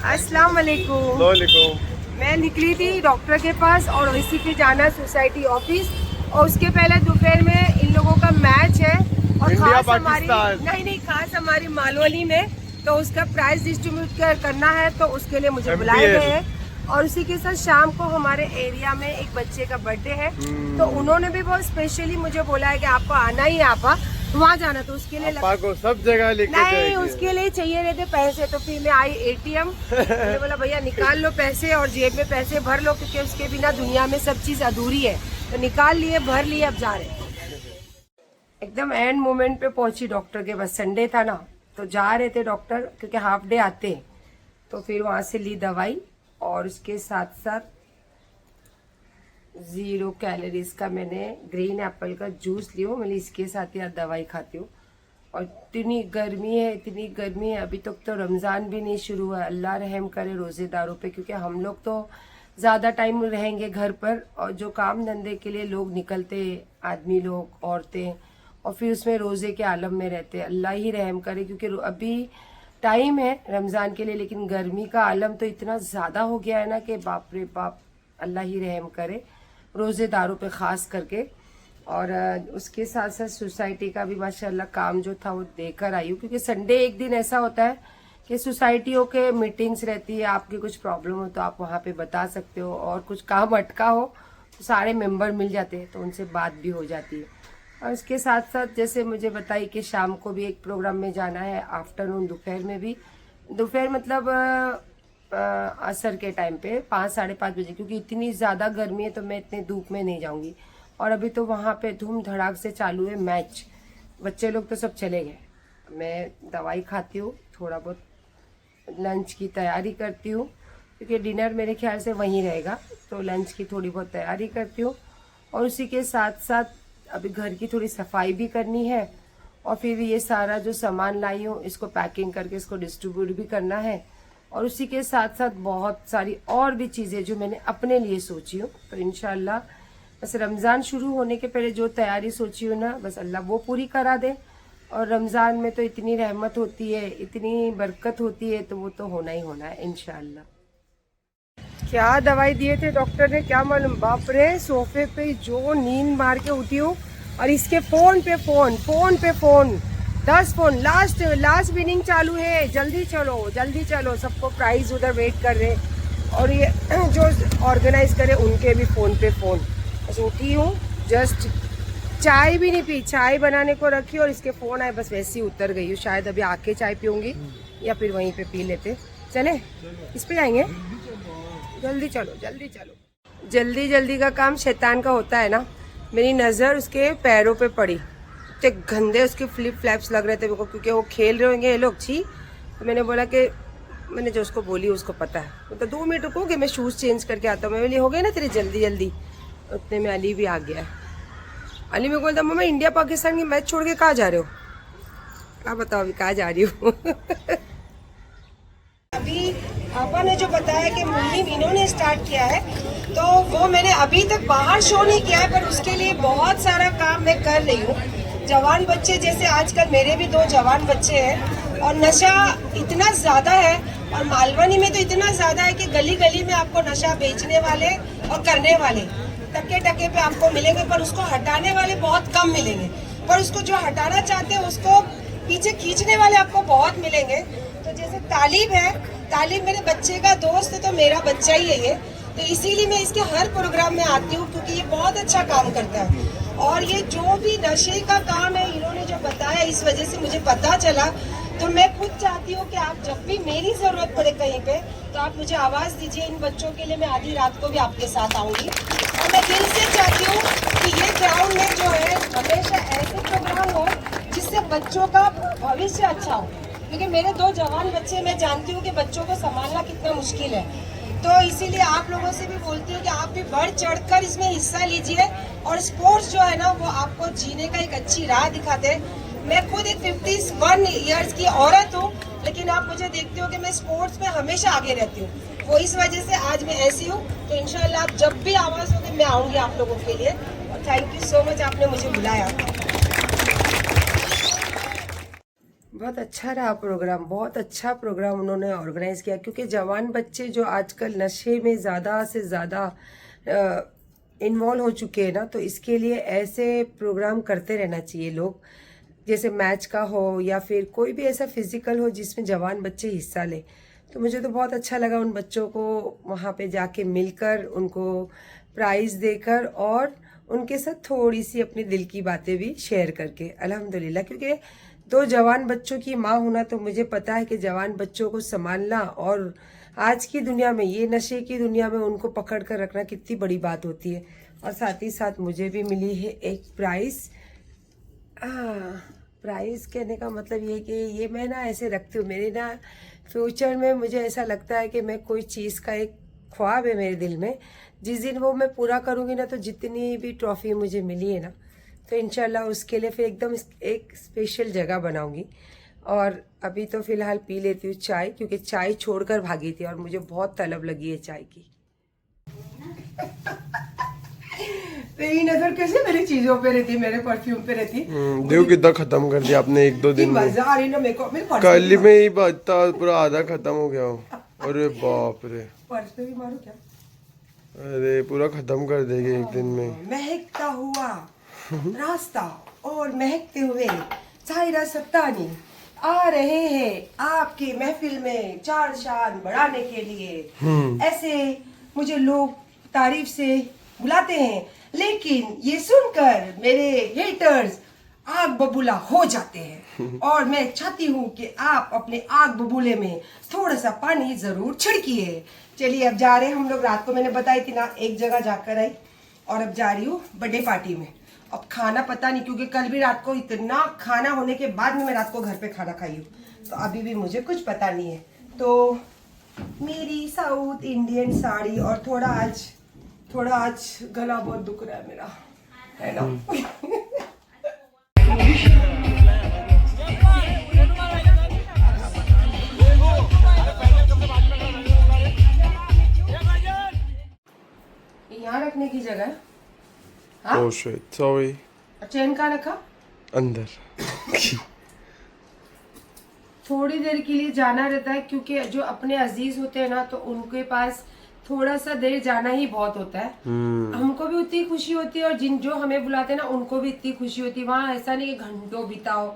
अस्सलाम वालेकुम। मैं निकली थी डॉक्टर के पास और इसी पे जाना सोसाइटी ऑफिस, और उसके पहले दोपहर में इन लोगों का मैच है और खास हमारी मालवनी में, तो उसका प्राइज डिस्ट्रीब्यूट करना है, तो उसके लिए मुझे बुलाए गए हैं। और उसी के साथ शाम को हमारे एरिया में एक बच्चे का बर्थडे है, तो उन्होंने भी बहुत स्पेशली मुझे बोला है कि आपको आना ही है, आपा वहाँ जाना, तो उसके लिए को सब जगह लेके नहीं, उसके लिए चाहिए रहते पैसे, तो फिर मैं आई ATM, मैंने बोला भैया निकाल लो पैसे और जेब में पैसे भर लो, क्योंकि उसके बिना दुनिया में सब चीज अधूरी है, तो निकाल लिए, भर लिए, अब जा रहे। एकदम एंड मोमेंट पे पहुंची डॉक्टर के पास, संडे था ना, तो जा रहे थे डॉक्टर, क्योंकि हाफ डे आते, तो फिर वहां से ली दवाई, और उसके साथ साथ 0 कैलोरीज का मैंने ग्रीन एप्पल का जूस लियो, मैं इसके साथ यार दवाई खाती हूँ। और इतनी गर्मी है, अभी तक तो रमज़ान भी नहीं शुरू हुआ। अल्लाह रहम करे रोज़ेदारों पे, क्योंकि हम लोग तो ज़्यादा टाइम रहेंगे घर पर, और जो काम धंधे के लिए लोग निकलते, आदमी लोग, औरतें, और फिर उसमें रोज़े के आलम में रहते। अल्लाह ही रहम करे, क्योंकि अभी टाइम है रमज़ान के लिए, लेकिन गर्मी का आलम तो इतना ज़्यादा हो गया है ना कि बाप रे बाप, अल्लाह ही रहम करे रोज़ेदारों पे ख़ास करके। और उसके साथ साथ सोसाइटी का भी माशाल्लाह काम जो था वो देकर आई हूँ, क्योंकि संडे एक दिन ऐसा होता है कि सोसाइटियों के मीटिंग्स रहती है, आपकी कुछ प्रॉब्लम हो तो आप वहाँ पे बता सकते हो, और कुछ काम अटका हो तो सारे मेंबर मिल जाते हैं, तो उनसे बात भी हो जाती है। और इसके साथ साथ जैसे मुझे बताई कि शाम को भी एक प्रोग्राम में जाना है, आफ्टरनून, दोपहर में भी, दोपहर मतलब असर के टाइम पे 5 साढ़े 5 बजे, क्योंकि इतनी ज़्यादा गर्मी है तो मैं इतने धूप में नहीं जाऊंगी। और अभी तो वहाँ पे धूम धड़ाक से चालू है मैच, बच्चे लोग तो सब चले गए, मैं दवाई खाती हूँ, थोड़ा बहुत लंच की तैयारी करती हूँ, क्योंकि डिनर मेरे ख्याल से वहीं रहेगा, तो लंच की थोड़ी बहुत तैयारी करती हूँ। और उसी के साथ साथ अभी घर की थोड़ी सफाई भी करनी है, और फिर ये सारा जो सामान लाई हूँ इसको पैकिंग करके इसको डिस्ट्रीब्यूट भी करना है। और उसी के साथ साथ बहुत सारी और भी चीज़ें जो मैंने अपने लिए सोची हूँ, तो इंशाल्लाह बस रमज़ान शुरू होने के पहले जो तैयारी सोची हूँ ना, बस अल्लाह वो पूरी करा दे। और रमज़ान में तो इतनी रहमत होती है, इतनी बरकत होती है, तो वो तो होना ही होना है इंशाल्लाह। क्या दवाई दिए थे डॉक्टर ने क्या मालूम, बाप रे, सोफे पे जो नींद मार के उठी हूँ, और इसके फोन पे फोन 10 फोन, लास्ट विनिंग चालू है, जल्दी चलो, सबको प्राइज उधर वेट कर रहे, और ये जो ऑर्गेनाइज करे उनके भी फोन पे फोन। बस उठी हूँ, जस्ट चाय भी नहीं पी, चाय बनाने को रखी और इसके फोन आए, बस वैसे ही उतर गई हूँ। शायद अभी आके चाय पीऊंगी या फिर वहीं पे पी लेते। चले इस पे जाएंगे, जल्दी चलो। जल्दी का काम शैतान का होता है ना। मेरी नज़र उसके पैरों पे पड़ी, इतने गंदे उसके फ्लिप फ्लैप्स लग रहे थे मेरे को, क्योंकि वो खेल रहे होंगे ये लोग, छी। तो मैंने बोला कि मैंने जो उसको बोली उसको पता है, मतलब 2 मिनट रुको कि मैं शूज़ चेंज करके आता हूँ। मैं बोली हो गए ना तेरे जल्दी, उतने में अली भी आ गया। अली मेरे को बोलता मम्मा इंडिया पाकिस्तान की मैच छोड़ के कहाँ जा रहे हो, क्या बताओ अभी कहाँ जा रही हो। अभी पापा ने जो बताया कि मुन्नी मीनू ने स्टार्ट किया है, तो वो मैंने अभी तक बाहर शो नहीं किया है, पर उसके लिए बहुत सारा काम मैं कर रही हूँ। जवान बच्चे, जैसे आजकल मेरे भी 2 जवान बच्चे हैं, और नशा इतना ज़्यादा है, और मालवनी में तो इतना ज़्यादा है कि गली गली में आपको नशा बेचने वाले और करने वाले टके पे आपको मिलेंगे, पर उसको हटाने वाले बहुत कम मिलेंगे, पर उसको जो हटाना चाहते हैं उसको पीछे खींचने वाले आपको बहुत मिलेंगे। तो जैसे तालिब मेरे बच्चे का दोस्त है, तो मेरा बच्चा ही है ये, तो इसीलिए मैं इसके हर प्रोग्राम में आती हूँ, क्योंकि ये बहुत अच्छा काम करता है। और ये जो भी नशे का काम है इन्होंने जो बताया, इस वजह से मुझे पता चला, तो मैं खुद चाहती हूँ कि आप जब भी मेरी जरूरत पड़े कहीं पे, तो आप मुझे आवाज़ दीजिए। इन बच्चों के लिए मैं आधी रात को भी आपके साथ आऊँगी, और मैं दिल से चाहती हूँ कि ये ग्राउंड में जो है हमेशा ऐसे प्रोग्राम हो जिससे बच्चों का भविष्य अच्छा हो, क्योंकि मेरे 2 जवान बच्चे, मैं जानती हूँ कि बच्चों को संभालना कितना मुश्किल है। तो इसीलिए आप लोगों से भी बोलती हूँ कि आप भी बढ़ चढ़कर इसमें हिस्सा लीजिए, और स्पोर्ट्स जो है ना वो आपको जीने का एक अच्छी राह दिखाते हैं। मैं खुद एक 51 ईयर्स की औरत हूँ, लेकिन आप मुझे देखते हो कि मैं स्पोर्ट्स में हमेशा आगे रहती हूँ, वो इस वजह से आज मैं ऐसी हूँ। तो इंशाल्लाह आप जब भी आवाज़ होगी मैं आऊँगी आप लोगों के लिए, और थैंक यू सो मच आपने मुझे बुलाया। बहुत अच्छा रहा प्रोग्राम, बहुत अच्छा प्रोग्राम उन्होंने ऑर्गेनाइज किया, क्योंकि जवान बच्चे जो आजकल नशे में ज़्यादा से ज़्यादा इन्वॉल्व हो चुके हैं ना, तो इसके लिए ऐसे प्रोग्राम करते रहना चाहिए लोग, जैसे मैच का हो या फिर कोई भी ऐसा फिजिकल हो जिसमें जवान बच्चे हिस्सा लें। तो मुझे तो बहुत अच्छा लगा उन बच्चों को वहाँ पे जाके मिलकर, उनको प्राइज़ देकर और उनके साथ थोड़ी सी अपनी दिल की बातें भी शेयर करके, अल्हम्दुलिल्लाह। क्योंकि दो जवान बच्चों की माँ होना, तो मुझे पता है कि जवान बच्चों को संभालना और आज की दुनिया में, ये नशे की दुनिया में उनको पकड़ कर रखना कितनी बड़ी बात होती है। और साथ ही साथ मुझे भी मिली है एक प्राइज़। प्राइज़ कहने का मतलब ये कि ये मैं ना ऐसे रखती हूँ, मेरी ना फ्यूचर में मुझे ऐसा लगता है कि मैं कोई चीज़ का एक ख्वाब है मेरे दिल में, जिस दिन वो मैं पूरा करूँगी ना, तो जितनी भी ट्रॉफी मुझे मिली है ना, तो इंशाल्लाह उसके लिए फिर एकदम एक स्पेशल जगह बनाऊंगी। और अभी तो फ़िलहाल पी लेती हूँ चाय, क्योंकि चाय छोड़कर भागी थी और मुझे बहुत तलब लगी है चाय की। तेरी नजर कैसे मेरी चीजों पे रहती, मेरे परफ्यूम पे रहती। देखो कितना खत्म कर दिया आपने 1-2 दिन में। मजा आ रही ना मेरे को, मेरे कल में ही बचता पूरा आधा खत्म हो गया हो। अरे बाप रे, पर्स पे भी मारो क्या? अरे पूरा खत्म कर देगी एक दिन में। महकता हुआ रास्ता और महकते हुए साहिरा सत्तानी आ रहे हैं आपकी महफिल में चार शान बढ़ाने के लिए। ऐसे मुझे लोग तारीफ से बुलाते हैं, लेकिन ये सुनकर मेरे हेटर्स आग बबूला हो जाते हैं। और मैं चाहती हूँ कि आप अपने आग बबूले में थोड़ा सा पानी जरूर छिड़किए। चलिए अब जा रहे हैं हम लोग। रात को मैंने बताई थी ना, एक जगह जाकर आई और अब जा रही हूँ बर्थडे पार्टी में। अब खाना पता नहीं, क्योंकि कल भी रात को इतना खाना होने के बाद में मैं रात को घर पे खाना खाई हूँ, तो अभी भी मुझे कुछ पता नहीं है। तो मेरी साउथ इंडियन साड़ी और थोड़ा आज गला बहुत दुख रहा है मेरा, है ना। यहाँ रखने की जगह। हाँ? Oh shit, sorry. चेन कहाँ रखा? अंदर। थोड़ी देर के लिए जाना रहता है, क्योंकि जो अपने अजीज होते हैं ना, तो उनके पास थोड़ा सा देर जाना ही बहुत होता है। हमको भी उतनी खुशी होती है और जो हमें बुलाते हैं ना, उनको भी इतनी खुशी होती है। वहाँ ऐसा नहीं कि घंटों बिताओ,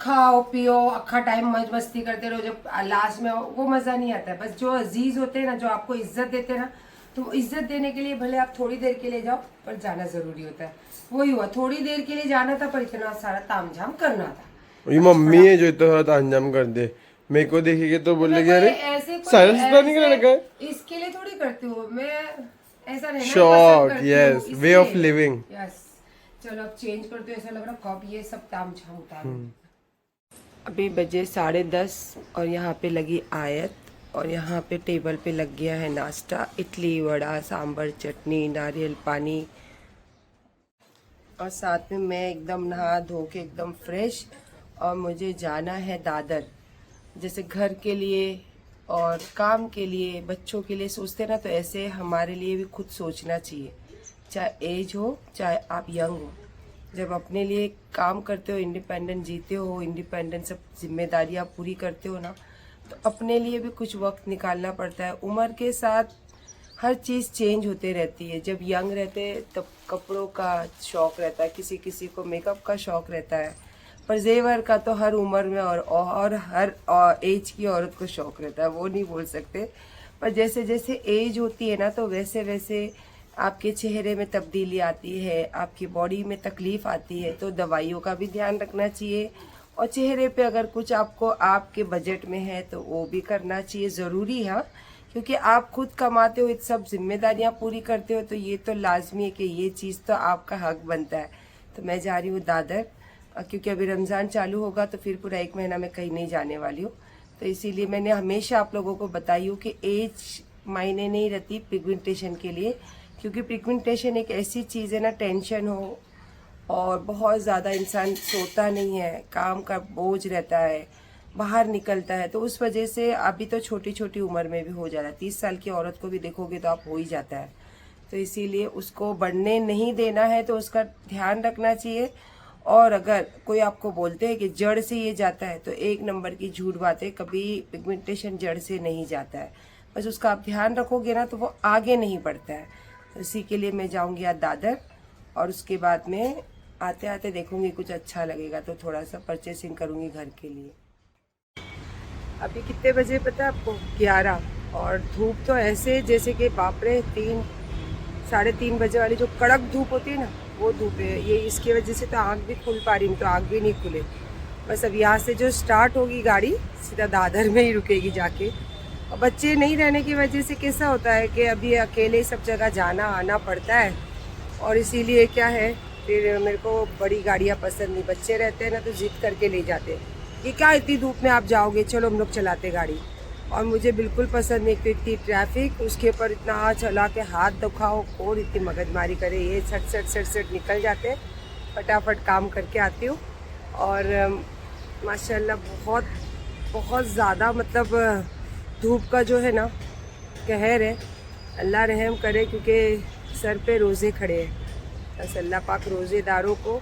खाओ पियो, अक्खा टाइम मौज मस्ती करते रहो, जब लास्ट में वो मजा नहीं आता है। बस जो अजीज होते हैं ना, जो आपको इज्जत देते हैं ना, तो इज्जत देने के लिए भले आप थोड़ी देर के लिए जाओ, पर जाना जरूरी होता है। वही हुआ, थोड़ी देर के लिए जाना था, पर इतना सारा तामझाम करना था। ये मम्मी है जो इतना सारा तामझाम कर दे। मेरे को देखेगी तो बोलेगी अरे साइलेंस पता नहीं क्या लगा है। इसके लिए थोड़ी करती हूँ मैं, ऐसा रहना शौक, पसंद करती यस, हूँ, वे ऑफ इसलिए। लिविंग। यस, चलो अब चेंज करते हो। ऐसा लग रहा कब ये सब तामझाम उतारूं। अभी बजे 10:30 और यहाँ पे लगी आयत, और यहाँ पे टेबल पे लग गया है नाश्ता, इडली वड़ा सांभर चटनी नारियल पानी, और साथ में मैं एकदम नहा धो के एकदम फ्रेश। और मुझे जाना है दादर, जैसे घर के लिए और काम के लिए, बच्चों के लिए सोचते ना, तो ऐसे हमारे लिए भी खुद सोचना चाहिए। चाहे एज हो, चाहे आप यंग हो, जब अपने लिए काम करते हो, इंडिपेंडेंट जीते हो, इंडिपेंडेंट सब जिम्मेदारियां पूरी करते हो ना, तो अपने लिए भी कुछ वक्त निकालना पड़ता है। उम्र के साथ हर चीज़ चेंज होते रहती है। जब यंग रहते तब कपड़ों का शौक़ रहता है, किसी किसी को मेकअप का शौक़ रहता है, पर जेवर का तो हर उम्र में और हर एज की औरत को शौक़ रहता है, वो नहीं बोल सकते। पर जैसे जैसे एज होती है ना, तो वैसे वैसे आपके चेहरे में तब्दीली आती है, आपकी बॉडी में तकलीफ़ आती है, तो दवाइयों का भी ध्यान रखना चाहिए। और चेहरे पे अगर कुछ आपको आपके बजट में है तो वो भी करना चाहिए, ज़रूरी है, क्योंकि आप खुद कमाते हो, सब जिम्मेदारियां पूरी करते हो, तो ये तो लाजमी है कि ये चीज़ तो आपका हक बनता है। तो मैं जा रही हूँ दादर, क्योंकि अभी रमज़ान चालू होगा तो फिर पूरा 1 महीना मैं कहीं नहीं जाने वाली हूँ। तो इसीलिए मैंने हमेशा आप लोगों को बताई हूँ कि एज मायने नहीं रहती पिगमेंटेशन के लिए, क्योंकि पिगमेंटेशन एक ऐसी चीज़ है ना, टेंशन हो और बहुत ज़्यादा इंसान सोता नहीं है, काम का बोझ रहता है, बाहर निकलता है, तो उस वजह से अभी तो छोटी छोटी उम्र में भी हो जा रहा है। 30 साल की औरत को भी देखोगे तो आप हो ही जाता है। तो इसीलिए उसको बढ़ने नहीं देना है, तो उसका ध्यान रखना चाहिए। और अगर कोई आपको बोलते हैं कि जड़ से ये जाता है तो एक नंबर की झूठ बात है, कभी पिगमेंटेशन जड़ से नहीं जाता है। बस उसका आप ध्यान रखोगे ना तो वो आगे नहीं बढ़ता है। तो इसी के लिए मैं जाऊंगी आज दादर, और उसके बाद में आते आते देखूंगी कुछ अच्छा लगेगा तो थोड़ा सा परचेसिंग करूंगी घर के लिए। अभी कितने बजे पता है आपको? 11। और धूप तो ऐसे जैसे कि बाप रे 3-3:30 बजे वाली जो कड़क धूप होती है ना, वो धूप है। ये इसकी वजह से तो आँख भी खुल पा रही हूँ, तो आँख भी नहीं खुले। बस अब यहाँ से जो स्टार्ट होगी गाड़ी सीधा दादर में ही रुकेगी जाके। और बच्चे नहीं रहने की वजह से कैसा होता है कि अभी अकेले सब जगह जाना आना पड़ता है, और इसीलिए क्या है फिर मेरे को बड़ी गाड़ियाँ पसंद नहीं। बच्चे रहते हैं ना तो जिद करके ले जाते हैं कि क्या इतनी धूप में आप जाओगे, चलो हम लोग चलाते गाड़ी। और मुझे बिल्कुल पसंद नहीं, तो इतनी ट्रैफिक, उसके ऊपर इतना चला के हाथ दुखाओ, कौन इतनी मगजमारी करे। ये सट निकल जाते हैं, फटाफट काम करके आती हूँ। और माशाल्लाह बहुत बहुत ज़्यादा मतलब धूप का जो है ना कहर है। अल्लाह रहम करे, क्योंकि सर पे रोज़े खड़े हैं। बस अल्लाह पाक रोज़ेदारों को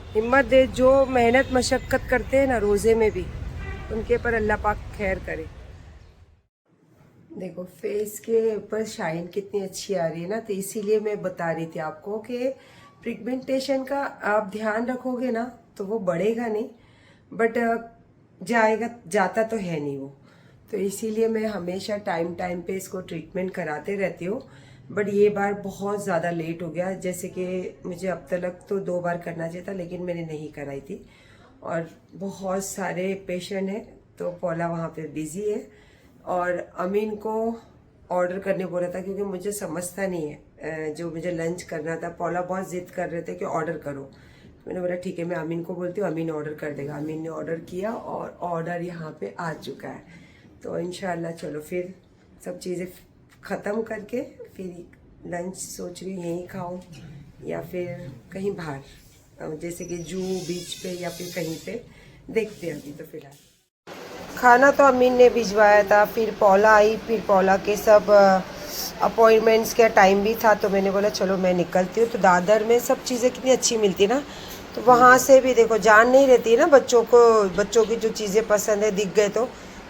हिम्मत दे, जो मेहनत मशक्क़त करते हैं ना रोज़े में भी, उनके पर अल्लाह पाक खैर करे। देखो फेस के ऊपर शाइन कितनी अच्छी आ रही है ना, तो इसीलिए मैं बता रही थी आपको कि पिगमेंटेशन का आप ध्यान रखोगे ना तो वो बढ़ेगा नहीं, बट जाता तो है नहीं वो। तो इसीलिए मैं हमेशा टाइम टाइम पे इसको ट्रीटमेंट कराते रहती हूँ। बट ये बार बहुत ज़्यादा लेट हो गया, जैसे कि मुझे अब तक तो 2 बार करना चाहिए था, लेकिन मैंने नहीं कराई थी। और बहुत सारे पेशेंट हैं, तो पौला वहाँ पे बिजी है। और अमीन को ऑर्डर करने बोला था, क्योंकि मुझे समझता नहीं है जो मुझे लंच करना था। पौला बहुत जिद कर रहे थे कि ऑर्डर करो, मैंने बोला ठीक है मैं अमीन को बोलती हूँ, अमीन ऑर्डर कर देगा। अमीन ने ऑर्डर किया और ऑर्डर यहाँ पे आ चुका है। तो इंशाल्लाह चलो फिर सब चीज़ें ख़त्म करके फिर लंच सोच रही हूँ यहीं खाऊं या फिर कहीं बाहर, जैसे कि जू बीच पे या फिर कहीं पे, देखते हैं अभी तो फिलहाल। खाना तो अमीन ने भिजवाया था, फिर पौला आई, फिर पौला के सब अपॉइंटमेंट्स का टाइम भी था, तो मैंने बोला चलो मैं निकलती हूँ। तो दादर में सब चीज़ें कितनी अच्छी मिलती है ना, तो वहाँ से भी देखो जान नहीं रहती है ना बच्चों को, बच्चों की जो चीज़ें पसंद है दिख गए। तो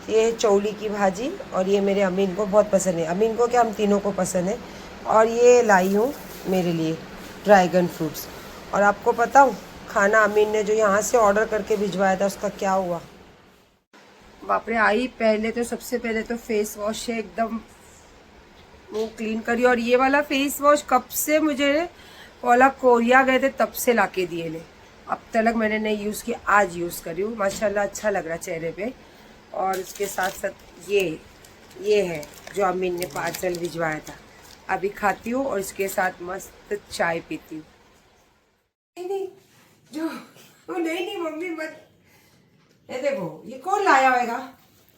ये है चौली की भाजी, और ये मेरे अमीन को बहुत पसंद है। अमीन को क्या, हम तीनों को पसंद है। और ये लाई हूँ मेरे लिए ड्रैगन फ्रूट्स। और आपको पता हूँ खाना अमीन ने जो यहाँ से ऑर्डर करके भिजवाया था उसका क्या हुआ। बाप रे, आई पहले तो सबसे पहले तो फेस वॉश से एकदम मुंह क्लीन करी। और ये वाला फेस वॉश कब से मुझे पौला कोरिया गए थे तब से लाके दिए ले, अब तक मैंने नहीं यूज़ किया, आज यूज़ करी हूँ। माशाल्लाह अच्छा लग रहा चेहरे पे। और उसके साथ साथ ये है जो अमीन ने पार्सल भिजवाया था, अभी खाती हूँ और इसके साथ मस्त चाय पीती हूँ। नहीं जो नहीं मम्मी मत, ये देखो ये कौन लाया होगा?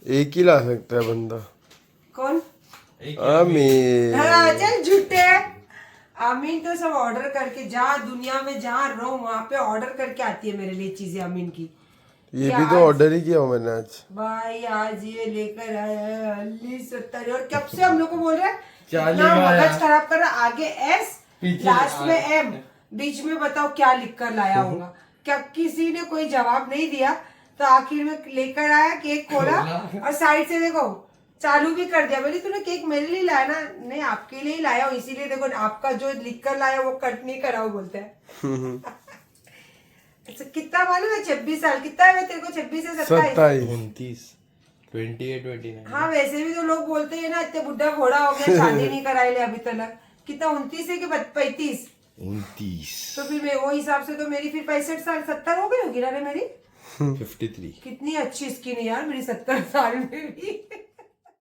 एक ही ला सकता है बंदा। कौन? आमीन। हाँ चल झूठे। आमीन तो सब ऑर्डर करके, जहाँ दुनिया में जहाँ रहो वहाँ पे ऑर्डर करके आती है मेरे लिए चीजें अमीन की। ये भी तो ऑर्डर ही किया हूँ मैंने आज। भाई आज ये लेकर आया है 70 और कब से हम लोग को बोल रहे हैं इतना मगज खराब कर रहा। आगे एस, लास्ट में एम, बीच में बताओ क्या लिख कर लाया होगा। क्या किसी ने कोई जवाब नहीं दिया, तो आखिर में लेकर आया, केक खोला और साइड से देखो चालू भी कर दिया। बोली तूने केक मेरे लिए लाया ना? नहीं आपके लिए ही लाया हूँ, इसीलिए देखो आपका जो लिख कर लाया वो कट नहीं करा बोलते हैं। अच्छा कितना मालूम है? 26 साल। कितना है तेरे को? 26 से 27? 29, 28, 29। हाँ वैसे भी तो लोग बोलते हैं ना इतने बुढ़ा घोड़ा हो गया शादी नहीं कराई ले अभी तक। कितना 29 है कि 35? 29। तो फिर मैं वो हिसाब से तो मेरी फिर 65 साल 70 हो गई होगी ना रे मेरी। 53। कितनी अच्छी स्किन है यार मेरी 70 साल में भी।